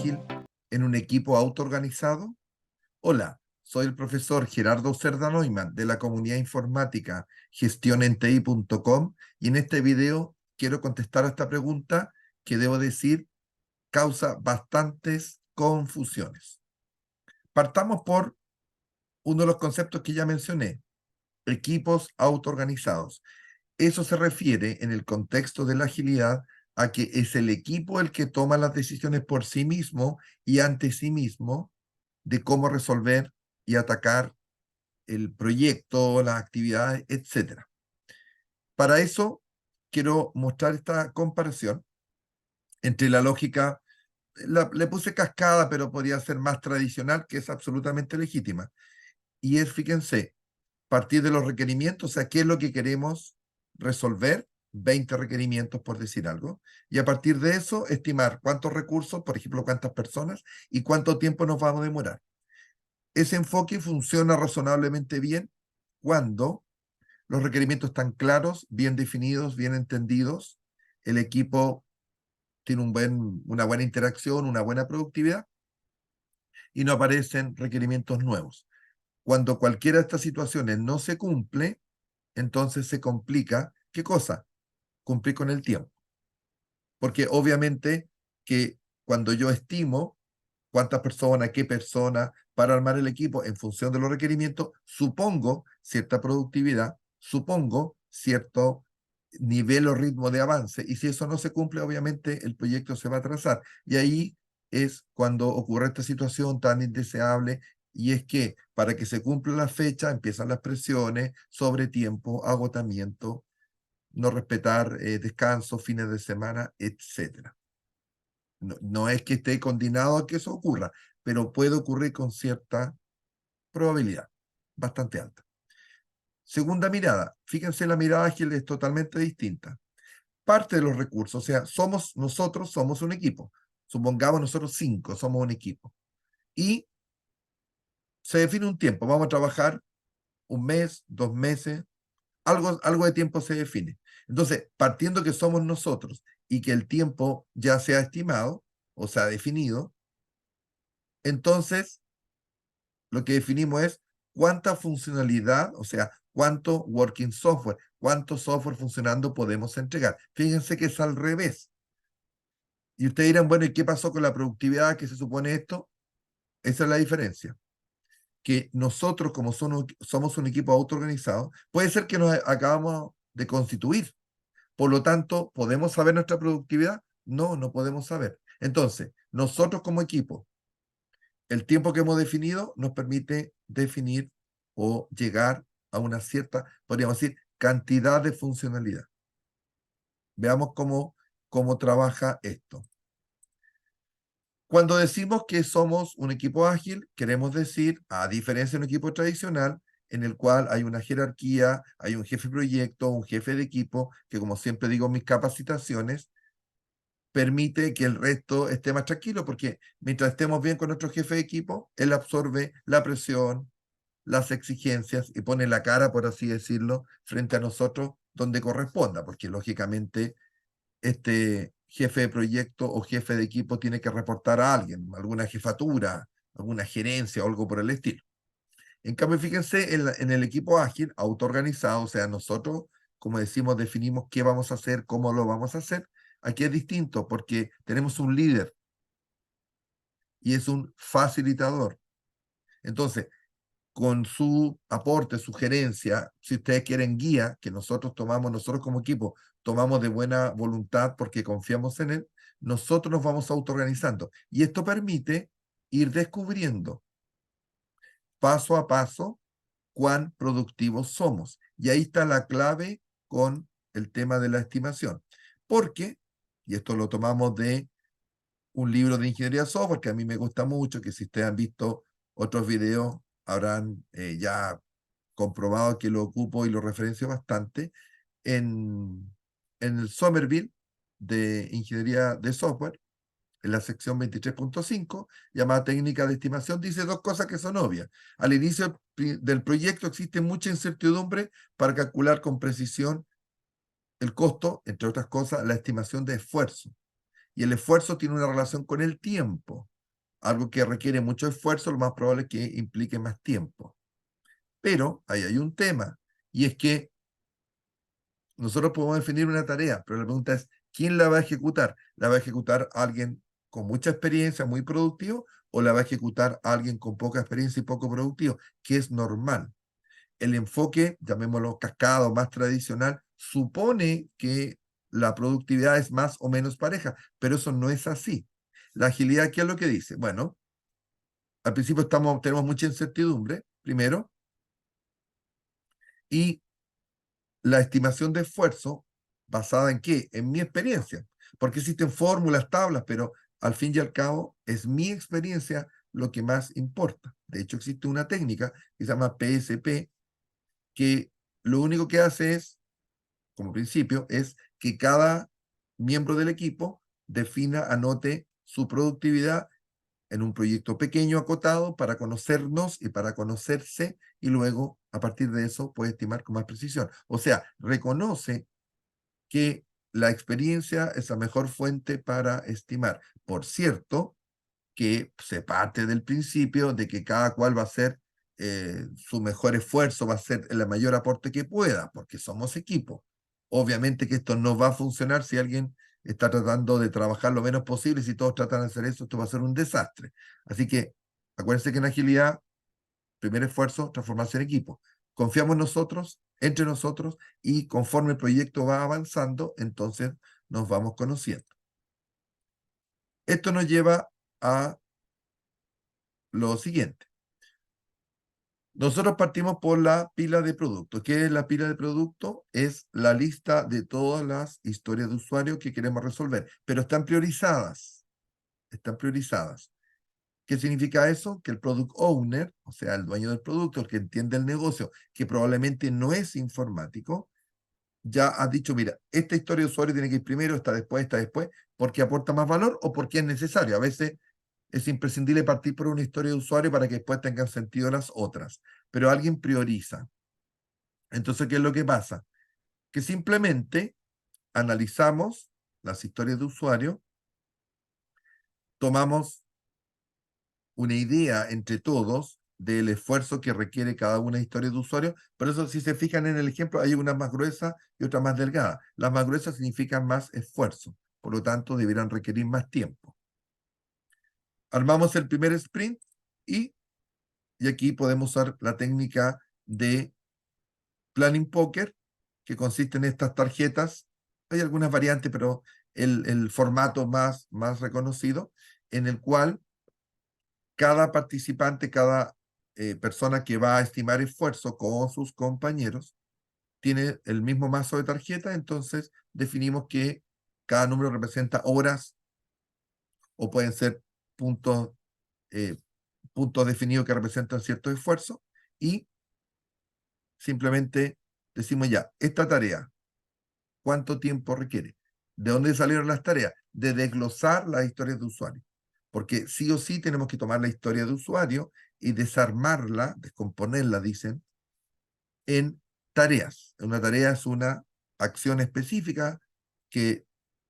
ágil en un equipo autoorganizado? Hola, soy el profesor Gerardo Cerda Neumann de la comunidad informática gestionenti.com y en este video quiero contestar a esta pregunta que debo decir causa bastantes confusiones. Partamos por uno de los conceptos que ya mencioné, equipos autoorganizados. Eso se refiere en el contexto de la agilidad a que es el equipo el que toma las decisiones por sí mismo y ante sí mismo de cómo resolver y atacar el proyecto, las actividades, etcétera. Para eso quiero mostrar esta comparación entre la lógica, le puse cascada, pero podría ser más tradicional, que es absolutamente legítima. Y es, fíjense, partir de los requerimientos, o sea, qué es lo que queremos resolver, 20 requerimientos por decir algo, y a partir de eso estimar cuántos recursos, por ejemplo, cuántas personas y cuánto tiempo nos vamos a demorar. Ese enfoque funciona razonablemente bien cuando los requerimientos están claros, bien definidos, bien entendidos, el equipo tiene una buena interacción, una buena productividad y no aparecen requerimientos nuevos. Cuando cualquiera de estas situaciones no se cumple, entonces se complica. ¿Qué cosa? Cumplir con el tiempo. Porque obviamente que cuando yo estimo cuántas personas, qué personas, para armar el equipo en función de los requerimientos, supongo cierta productividad, supongo cierto nivel o ritmo de avance, y si eso no se cumple, obviamente el proyecto se va a atrasar. Y ahí es cuando ocurre esta situación tan indeseable, y es que para que se cumpla la fecha empiezan las presiones sobre tiempo, agotamiento, no respetar descansos, fines de semana, etcétera. No es que esté condenado a que eso ocurra, pero puede ocurrir con cierta probabilidad, bastante alta. Segunda mirada, fíjense, la mirada ágil es totalmente distinta. Parte de los recursos, o sea, nosotros somos un equipo. Supongamos nosotros 5 somos un equipo. Y se define un tiempo, vamos a trabajar un mes, 2 meses, algo de tiempo se define. Entonces, partiendo que somos nosotros y que el tiempo ya se ha estimado o se ha definido, entonces lo que definimos es cuánta funcionalidad, o sea, cuánto working software, cuánto software funcionando podemos entregar. Fíjense que es al revés. Y ustedes dirán, bueno, ¿y qué pasó con la productividad que se supone esto? Esa es la diferencia. Que nosotros, como somos un equipo autoorganizado, puede ser que nos acabamos de constituir. Por lo tanto, ¿podemos saber nuestra productividad? No, no podemos saber. Entonces, nosotros como equipo, el tiempo que hemos definido nos permite definir o llegar a una cierta, podríamos decir, cantidad de funcionalidad. Veamos cómo trabaja esto. Cuando decimos que somos un equipo ágil, queremos decir, a diferencia de un equipo tradicional, en el cual hay una jerarquía, hay un jefe de proyecto, un jefe de equipo, que como siempre digo en mis capacitaciones, permite que el resto esté más tranquilo, porque mientras estemos bien con nuestro jefe de equipo, él absorbe la presión, las exigencias y pone la cara, por así decirlo, frente a nosotros donde corresponda, porque lógicamente este jefe de proyecto o jefe de equipo tiene que reportar a alguien, alguna jefatura, alguna gerencia o algo por el estilo. En cambio, fíjense en el equipo ágil, autoorganizado, o sea, nosotros, como decimos, definimos qué vamos a hacer, cómo lo vamos a hacer. Aquí es distinto porque tenemos un líder y es un facilitador. Entonces, con su aporte, sugerencia, si ustedes quieren guía, que nosotros como equipo, tomamos de buena voluntad porque confiamos en él, nosotros nos vamos autoorganizando. Y esto permite ir descubriendo paso a paso cuán productivos somos. Y ahí está la clave con el tema de la estimación. Porque, y esto lo tomamos de un libro de ingeniería de software que a mí me gusta mucho, que si ustedes han visto otros videos habrán ya comprobado que lo ocupo y lo referencio bastante, en el Somerville de ingeniería de software, en la sección 23.5, llamada técnica de estimación, dice dos cosas que son obvias. Al inicio del proyecto existe mucha incertidumbre para calcular con precisión el costo, entre otras cosas, la estimación de esfuerzo. Y el esfuerzo tiene una relación con el tiempo. algo que requiere mucho esfuerzo, lo más probable es que implique más tiempo. Pero ahí hay un tema, y es que nosotros podemos definir una tarea, pero la pregunta es, ¿quién la va a ejecutar? ¿La va a ejecutar alguien con mucha experiencia, muy productivo, o la va a ejecutar alguien con poca experiencia y poco productivo, que es normal? El enfoque, llamémoslo cascado, más tradicional, supone que la productividad es más o menos pareja, pero eso no es así. La agilidad, ¿qué es lo que dice? Bueno, al principio tenemos mucha incertidumbre, primero, y la estimación de esfuerzo, ¿basada en qué? En mi experiencia. Porque existen fórmulas, tablas, pero al fin y al cabo es mi experiencia lo que más importa. De hecho, existe una técnica que se llama PSP, que lo único que hace es, como principio, es que cada miembro del equipo defina, anote su productividad en un proyecto pequeño, acotado, para conocernos y para conocerse, y luego, a partir de eso, puede estimar con más precisión. O sea, reconoce que la experiencia es la mejor fuente para estimar. Por cierto, que se parte del principio de que cada cual va a hacer su mejor esfuerzo, va a hacer el mayor aporte que pueda, porque somos equipo. Obviamente que esto no va a funcionar si alguien está tratando de trabajar lo menos posible. Si todos tratan de hacer eso, esto va a ser un desastre. Así que acuérdense que en agilidad, primer esfuerzo, transformarse en equipo. Confiamos nosotros, entre nosotros, y conforme el proyecto va avanzando, entonces nos vamos conociendo. Esto nos lleva a lo siguiente. Nosotros partimos por la pila de producto. ¿Qué es la pila de producto? Es la lista de todas las historias de usuario que queremos resolver, pero están priorizadas. Están priorizadas. ¿Qué significa eso? Que el product owner, o sea, el dueño del producto, el que entiende el negocio, que probablemente no es informático, ya ha dicho, mira, esta historia de usuario tiene que ir primero, esta después, porque aporta más valor o porque es necesario. A veces es imprescindible partir por una historia de usuario para que después tengan sentido las otras, pero alguien prioriza. Entonces, ¿qué es lo que pasa? Que simplemente analizamos las historias de usuario, tomamos una idea entre todos del esfuerzo que requiere cada una historia de usuario. Por eso, si se fijan en el ejemplo, hay una más gruesa y otra más delgada. Las más gruesas significan más esfuerzo, por lo tanto, deberán requerir más tiempo. Armamos el primer sprint y aquí podemos usar la técnica de Planning Poker, que consiste en estas tarjetas. Hay algunas variantes, pero el formato más reconocido, en el cual cada participante, cada persona que va a estimar esfuerzo con sus compañeros, tiene el mismo mazo de tarjetas. Entonces definimos que cada número representa horas o pueden ser puntos, eh, puntos definidos que representan cierto esfuerzo, y simplemente decimos ya, esta tarea, ¿cuánto tiempo requiere? ¿De dónde salieron las tareas? De desglosar las historias de usuario. Porque sí o sí tenemos que tomar la historia de usuario y desarmarla, descomponerla, dicen, en tareas. Una tarea es una acción específica que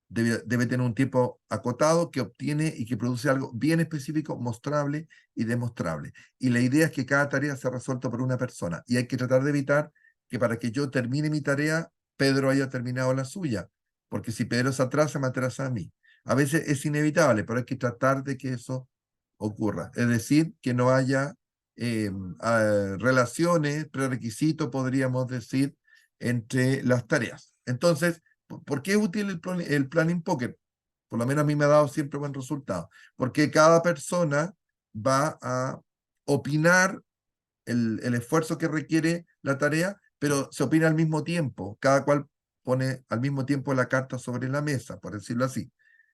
debe tener un tiempo acotado, que obtiene y que produce algo bien específico, mostrable y demostrable. Y la idea es que cada tarea sea resuelta por una persona. Y hay que tratar de evitar que para que yo termine mi tarea, Pedro haya terminado la suya. Porque si Pedro se atrasa, me atrasa a mí. A veces es inevitable, pero hay que tratar de que eso ocurra. Es decir, que no haya relaciones, prerequisitos, podríamos decir, entre las tareas. Entonces, ¿por qué es útil el planning poker? Por lo menos a mí me ha dado siempre buen resultado. Porque cada persona va a opinar el esfuerzo que requiere la tarea, pero se opina al mismo tiempo. Cada cual pone al mismo tiempo la carta sobre la mesa, por decirlo así.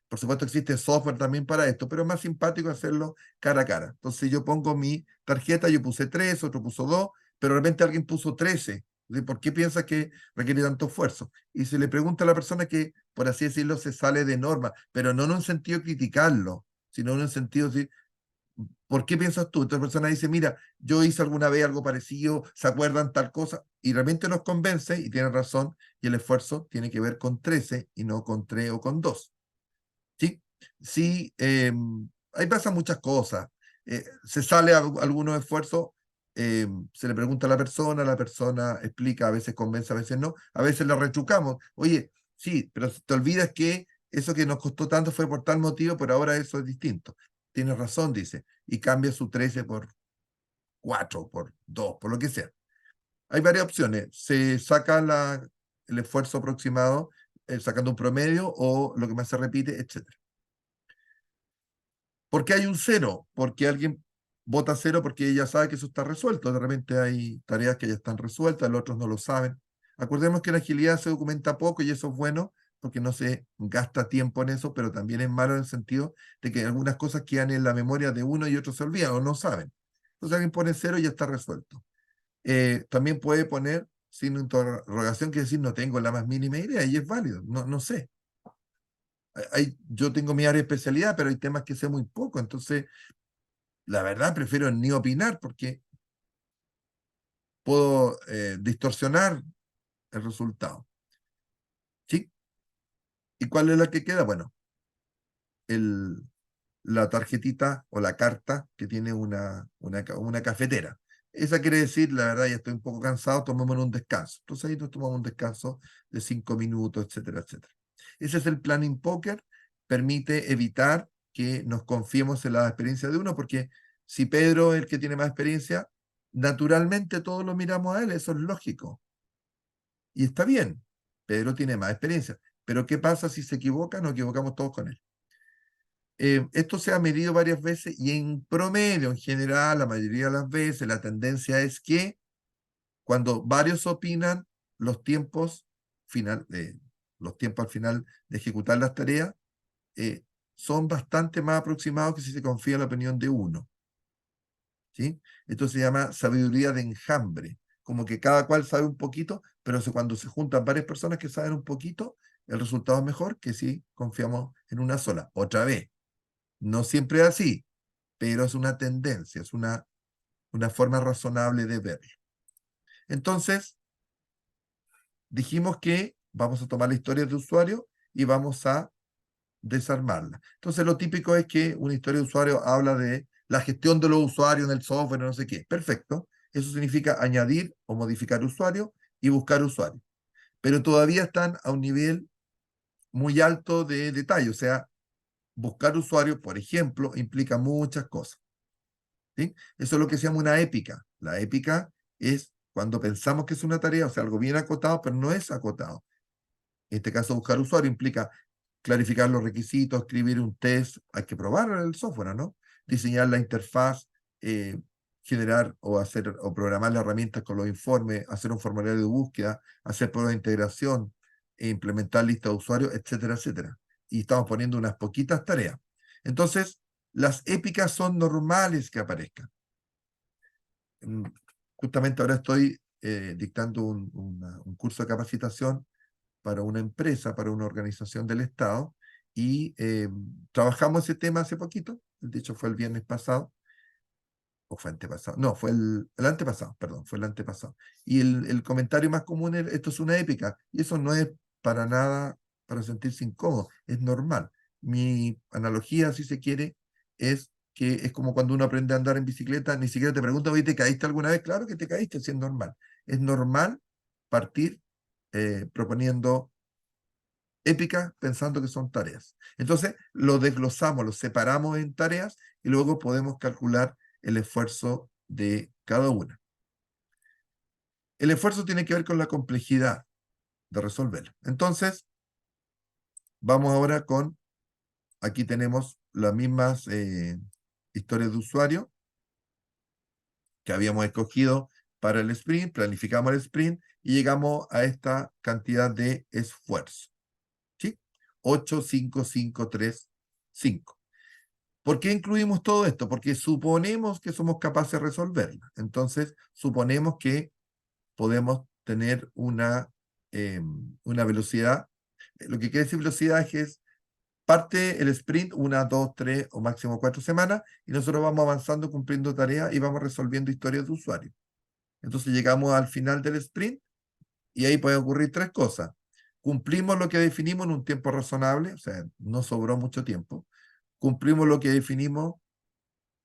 Por supuesto existe software también para esto, pero es más simpático hacerlo cara a cara. Entonces yo pongo mi tarjeta, yo puse 3, otro puso 2, pero de repente alguien puso 13. ¿Por qué piensa que requiere tanto esfuerzo? Y se le pregunta a la persona que, por así decirlo, se sale de norma, pero no en un sentido criticarlo, sino en un sentido de decir, ¿por qué piensas tú? Otra persona dice, mira, yo hice alguna vez algo parecido, ¿se acuerdan tal cosa? Y realmente nos convence y tiene razón, y el esfuerzo tiene que ver con 13 y no con 3 o con 2. ¿Sí? Sí, ahí pasan muchas cosas. Se sale algunos esfuerzos, se le pregunta a la persona explica, a veces convence, a veces no, a veces le retrucamos. Oye, sí, pero te olvidas que eso que nos costó tanto fue por tal motivo, pero ahora eso es distinto. Tienes razón, dice, y cambia su 13 por 4, por 2, por lo que sea. Hay varias opciones. Se saca el esfuerzo aproximado sacando un promedio o lo que más se repite, etcétera. ¿Por qué hay un cero? Porque alguien vota cero porque ella sabe que eso está resuelto. De repente hay tareas que ya están resueltas, los otros no lo saben. Acordemos que la agilidad se documenta poco y eso es bueno porque no se gasta tiempo en eso, pero también es malo en el sentido de que algunas cosas quedan en la memoria de uno y otros se olvidan o no saben. Entonces alguien pone cero y ya está resuelto. También puede poner sin interrogación, que decir no tengo la más mínima idea y es válido, no sé. Yo tengo mi área de especialidad, pero hay temas que sé muy poco, entonces la verdad prefiero ni opinar porque puedo distorsionar el resultado. ¿Sí? ¿Y cuál es la que queda? Bueno, el, la tarjetita o la carta que tiene una cafetera. Esa quiere decir, la verdad, ya estoy un poco cansado, tomémonos un descanso. Entonces ahí nos tomamos un descanso de 5 minutos, etcétera, etcétera. Ese es el planning poker, permite evitar que nos confiemos en la experiencia de uno, porque si Pedro es el que tiene más experiencia, naturalmente todos lo miramos a él, eso es lógico. Y está bien, Pedro tiene más experiencia. Pero ¿qué pasa si se equivoca? Nos equivocamos todos con él. Esto se ha medido varias veces y en promedio, en general, la mayoría de las veces, la tendencia es que cuando varios opinan, los tiempos, final, los tiempos al final de ejecutar las tareas eh, son bastante más aproximados que si se confía en la opinión de uno. ¿Sí? Esto se llama sabiduría de enjambre, como que cada cual sabe un poquito, pero cuando se juntan varias personas que saben un poquito, el resultado es mejor que si confiamos en una sola. Otra vez, no siempre es así, pero es una tendencia, es una forma razonable de verlo. Entonces, dijimos que vamos a tomar la historia de usuario y vamos a desarmarla. Entonces, lo típico es que una historia de usuario habla de la gestión de los usuarios en el software, no sé qué. Perfecto. Eso significa añadir o modificar usuario y buscar usuario. Pero todavía están a un nivel muy alto de detalle. O sea, buscar usuario, por ejemplo, implica muchas cosas. ¿Sí? Eso es lo que se llama una épica. La épica es cuando pensamos que es una tarea, o sea, algo bien acotado, pero no es acotado. En este caso, buscar usuario implica clarificar los requisitos, escribir un test, hay que probar el software, ¿no? Diseñar la interfaz, eh, generar o hacer o programar las herramientas con los informes, hacer un formulario de búsqueda, hacer pruebas de integración, implementar lista de usuarios, etcétera, etcétera. Y estamos poniendo unas poquitas tareas. Entonces, las épicas son normales que aparezcan. Mm, Justamente ahora estoy dictando un curso de capacitación para una empresa, para una organización del Estado, y trabajamos ese tema hace poquito, de hecho fue el viernes pasado, o fue antepasado, no, fue el antepasado, perdón, fue el antepasado. Y el comentario más común es, esto es una épica, y eso no es para nada para sentirse incómodo, es normal. Mi analogía, si se quiere, es que es como cuando uno aprende a andar en bicicleta, ni siquiera te pregunta, oye, ¿te caíste alguna vez? Claro que te caíste, sí es normal. Es normal partir proponiendo épica pensando que son tareas. Entonces, lo desglosamos, lo separamos en tareas y luego podemos calcular el esfuerzo de cada una. El esfuerzo tiene que ver con la complejidad de resolverlo. Entonces, vamos ahora con, aquí tenemos las mismas historias de usuario que habíamos escogido para el sprint, planificamos el sprint y llegamos a esta cantidad de esfuerzo. ¿Sí? 8, 5, 5, 3, 5. ¿Por qué incluimos todo esto? Porque suponemos que somos capaces de resolverla. Entonces, suponemos que podemos tener una velocidad. Lo que quiere decir velocidad es que parte el sprint 1, 2, 3 o máximo 4 semanas y nosotros vamos avanzando cumpliendo tareas y vamos resolviendo historias de usuario. Entonces llegamos al final del sprint y ahí pueden ocurrir tres cosas. Cumplimos lo que definimos en un tiempo razonable, o sea, no sobró mucho tiempo. cumplimos lo que definimos,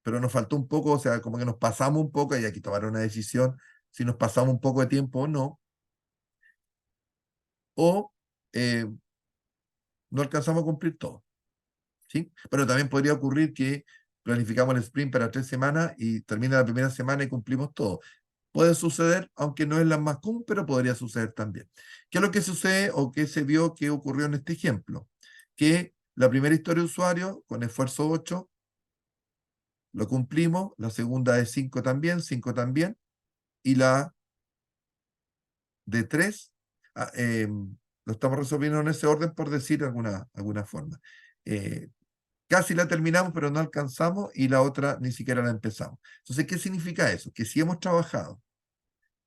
pero nos faltó un poco, o sea, como que nos pasamos un poco, y hay que tomar una decisión si nos pasamos un poco de tiempo o no, o eh, no alcanzamos a cumplir todo, ¿sí? Pero también podría ocurrir que planificamos el sprint para 3 semanas y termina la primera semana y cumplimos todo. Puede suceder, aunque no es la más común, pero podría suceder también. ¿Qué es lo que sucede o qué se vio que ocurrió en este ejemplo? Que la primera historia de usuario, con esfuerzo 8, lo cumplimos, la segunda de 5 también, y la de 3 lo estamos resolviendo en ese orden, por decir alguna forma. Eh, Casi la terminamos, pero no alcanzamos, y la otra ni siquiera la empezamos. Entonces, ¿qué significa eso? Que si hemos trabajado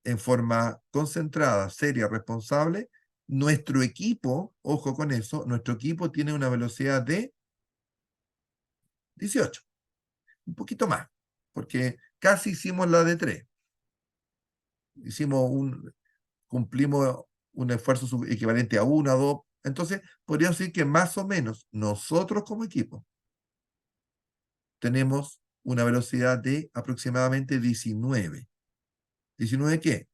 en forma concentrada, seria, responsable, nuestro equipo, ojo con eso, nuestro equipo tiene una velocidad de 18, un poquito más, porque casi hicimos la de 3. Cumplimos un esfuerzo equivalente a 1, a 2. Entonces, podríamos decir que más o menos nosotros como equipo tenemos una velocidad de aproximadamente 19. ¿19 qué?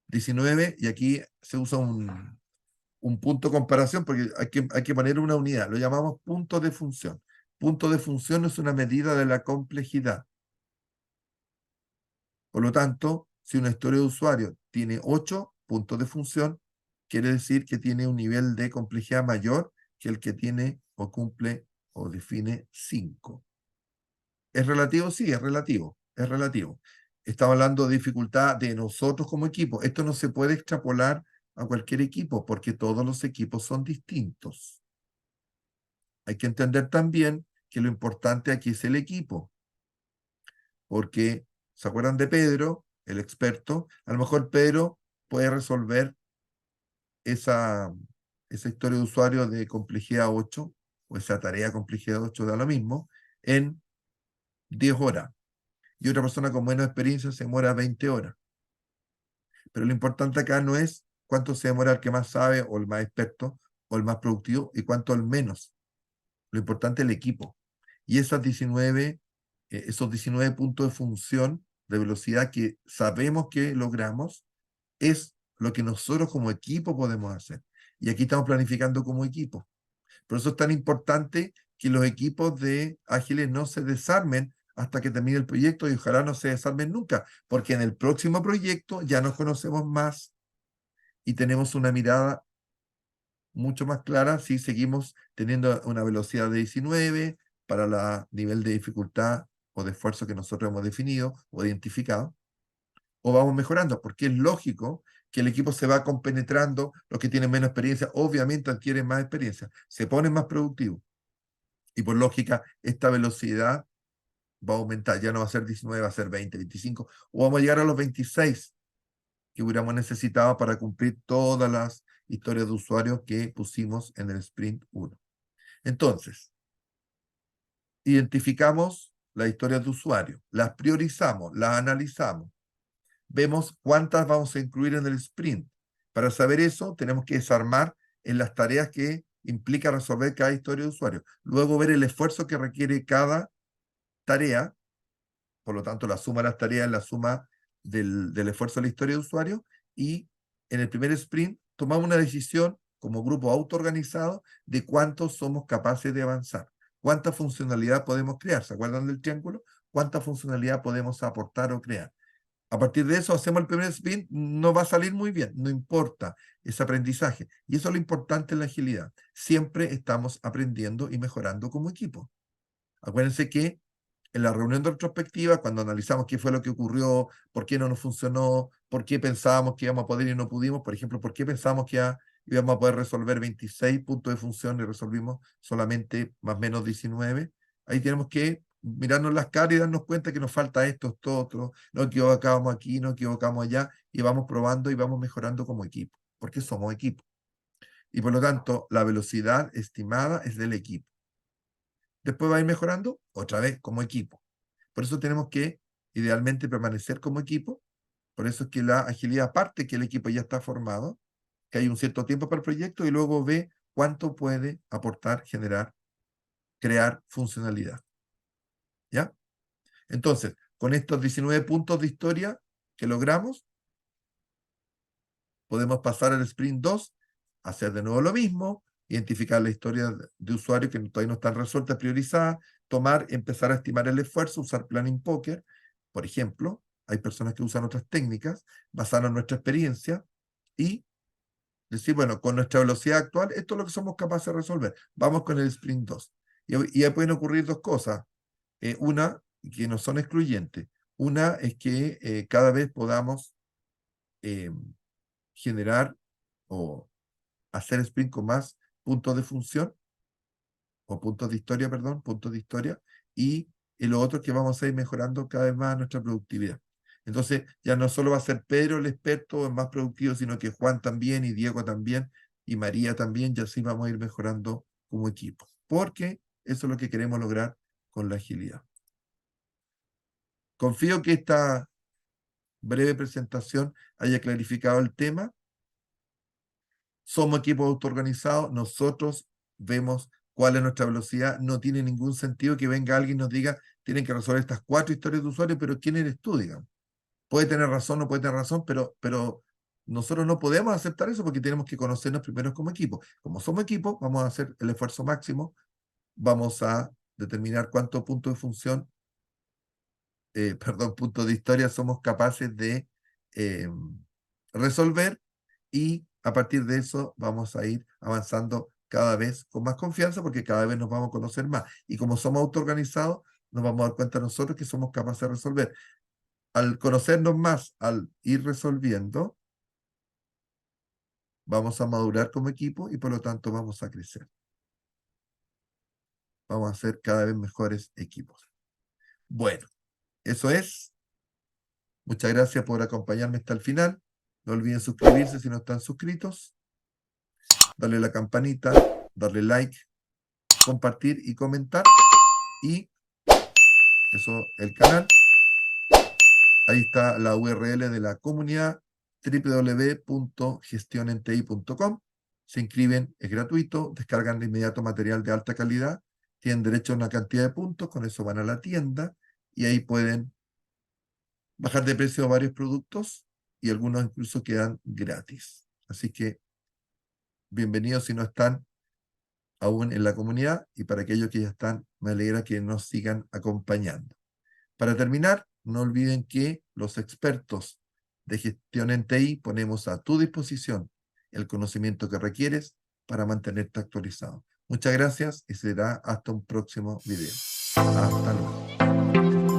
19, y aquí se usa un punto de comparación porque hay que poner una unidad, lo llamamos punto de función. Punto de función es una medida de la complejidad. Por lo tanto, si una historia de usuario tiene 8 puntos de función, quiere decir que tiene un nivel de complejidad mayor que el que tiene o cumple o define 5. ¿Es relativo? Sí, es relativo. Es relativo. Estamos hablando de dificultad de nosotros como equipo. Esto no se puede extrapolar a cualquier equipo porque todos los equipos son distintos. Hay que entender también que lo importante aquí es el equipo, porque ¿se acuerdan de Pedro, el experto? A lo mejor Pedro puede resolver esa, esa historia de usuario de complejidad 8 o esa tarea de complejidad 8, da lo mismo, en 10 horas. Y otra persona con menos experiencia se demora 20 horas. Pero lo importante acá no es cuánto se demora el que más sabe o el más experto o el más productivo y cuánto el menos. Lo importante es el equipo. Y esos 19 puntos de función de velocidad que sabemos que logramos es lo que nosotros como equipo podemos hacer. Y aquí estamos planificando como equipo. Por eso es tan importante que los equipos de ágiles no se desarmen hasta que termine el proyecto, y ojalá no se desarmen nunca, porque en el próximo proyecto ya nos conocemos más y tenemos una mirada mucho más clara si seguimos teniendo una velocidad de 19 para el nivel de dificultad o de esfuerzo que nosotros hemos definido o identificado, o vamos mejorando, porque es lógico que el equipo se va compenetrando. Los que tienen menos experiencia obviamente adquieren más experiencia, se ponen más productivos, y por lógica esta velocidad va a aumentar, ya no va a ser 19, va a ser 20, 25, o vamos a llegar a los 26 que hubiéramos necesitado para cumplir todas las historias de usuarios que pusimos en el sprint 1. Entonces, identificamos las historias de usuario, las priorizamos, las analizamos, vemos cuántas vamos a incluir en el sprint. Para saber eso, tenemos que desarmar en las tareas que implica resolver cada historia de usuario. Luego ver el esfuerzo que requiere cada tarea. Por lo tanto, la suma de las tareas es la suma del esfuerzo de la historia de usuario, y en el primer sprint tomamos una decisión como grupo autoorganizado de cuánto somos capaces de avanzar, cuánta funcionalidad podemos crear. ¿Se acuerdan del triángulo? ¿Cuánta funcionalidad podemos aportar o crear? A partir de eso hacemos el primer sprint, no va a salir muy bien, no importa, es aprendizaje. Y eso es lo importante en la agilidad. Siempre estamos aprendiendo y mejorando como equipo. Acuérdense que en la reunión de retrospectiva, cuando analizamos qué fue lo que ocurrió, por qué no nos funcionó, por qué pensábamos que íbamos a poder y no pudimos, por ejemplo, por qué pensábamos que íbamos a poder resolver 26 puntos de función y resolvimos solamente más o menos 19, ahí tenemos que mirarnos las caras y darnos cuenta que nos falta esto, otro, nos equivocamos aquí, nos equivocamos allá, y vamos probando y vamos mejorando como equipo, porque somos equipo. Y por lo tanto, la velocidad estimada es del equipo. Después va a ir mejorando otra vez como equipo. Por eso tenemos que idealmente permanecer como equipo. Por eso es que la agilidad parte que el equipo ya está formado, que hay un cierto tiempo para el proyecto, y luego ve cuánto puede aportar, generar crear funcionalidad. ¿Ya? Entonces, con estos 19 puntos de historia que logramos, podemos pasar al sprint 2, hacer de nuevo lo mismo, identificar la historia de usuarios que todavía no están resueltas, priorizadas, empezar a estimar el esfuerzo, usar Planning Poker, por ejemplo. Hay personas que usan otras técnicas basadas en nuestra experiencia y decir, bueno, con nuestra velocidad actual, esto es lo que somos capaces de resolver. Vamos con el sprint 2. Y ahí pueden ocurrir dos cosas. Una, que no son excluyentes. Una es que cada vez podamos eh, generar o hacer sprint con más puntos de función, o puntos de historia, perdón, puntos de historia, y lo otro es que vamos a ir mejorando cada vez más nuestra productividad. Entonces, ya no solo va a ser Pedro el experto, el más productivo, sino que Juan también, y Diego también, y María también, y así vamos a ir mejorando como equipo, porque eso es lo que queremos lograr con la agilidad. Confío que esta breve presentación haya clarificado el tema. Somos equipos autoorganizados, nosotros vemos cuál es nuestra velocidad. No tiene ningún sentido que venga alguien y nos diga, tienen que resolver estas 4 historias de usuario, pero ¿quién eres tú, digamos? Puede tener razón, no puede tener razón, pero nosotros no podemos aceptar eso porque tenemos que conocernos primero como equipo. Como somos equipo, vamos a hacer el esfuerzo máximo, vamos a determinar cuántos puntos de función, perdón, puntos de historia somos capaces de eh, resolver, y a partir de eso vamos a ir avanzando cada vez con más confianza porque cada vez nos vamos a conocer más. Y como somos autoorganizados, nos vamos a dar cuenta nosotros que somos capaces de resolver. Al conocernos más, al ir resolviendo, vamos a madurar como equipo y por lo tanto vamos a crecer. Vamos a ser cada vez mejores equipos. Bueno, eso es. Muchas gracias por acompañarme hasta el final. No olviden suscribirse si no están suscritos, darle la campanita, darle like, compartir y comentar. Y eso, el canal. Ahí está la URL de la comunidad, www.gestionenti.com. Se inscriben, es gratuito, descargan de inmediato material de alta calidad, tienen derecho a una cantidad de puntos, con eso van a la tienda y ahí pueden bajar de precio varios productos y algunos incluso quedan gratis. Así que bienvenidos si no están aún en la comunidad, y para aquellos que ya están, me alegra que nos sigan acompañando. Para terminar, no olviden que los expertos de gestión en TI ponemos a tu disposición el conocimiento que requieres para mantenerte actualizado. Muchas gracias y será hasta un próximo video. Hasta luego.